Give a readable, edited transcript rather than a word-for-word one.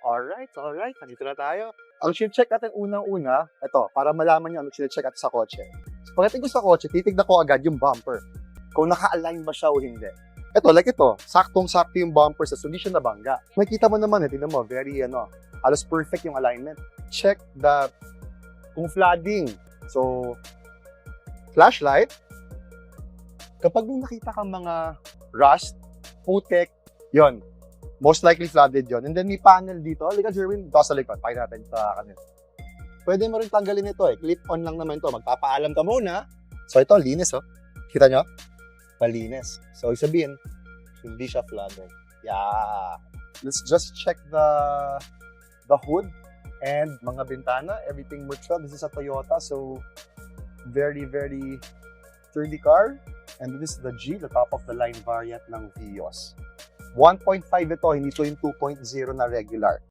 Alright, alright. Nandito na tayo. Ang check natin unang-una, ito, para malaman nyo ano check natin sa kotse. So, pagdating ko sa kotse, titignan ko agad yung bumper. Kung naka-align ba siya o hindi. Ito, like ito, saktong-sakto yung bumper sa hindi siya nabangga. Makikita mo naman, tingnan mo, very, halos perfect yung alignment. Check kung flooding. So, flashlight. Kapag may nakita kang mga rust, putek, yon, most likely flooded yon. And then may panel dito. Halika, Jerwin, ito sa likod. Pakita natin sa kanila. Pwede mo rin tanggalin ito eh. Clip-on lang naman ito. Magpapaalam ka muna. So ito, linis oh. Kita nyo? Palinis. So, isabihin, hindi siya flooded. Yeah. Let's just check the hood and mga bintana. Everything works well. This is a Toyota. So, very, very sturdy car. And this is the G, the top-of-the-line variant ng Vios. 1.5 ito, hindi ito yung 2.0 na regular.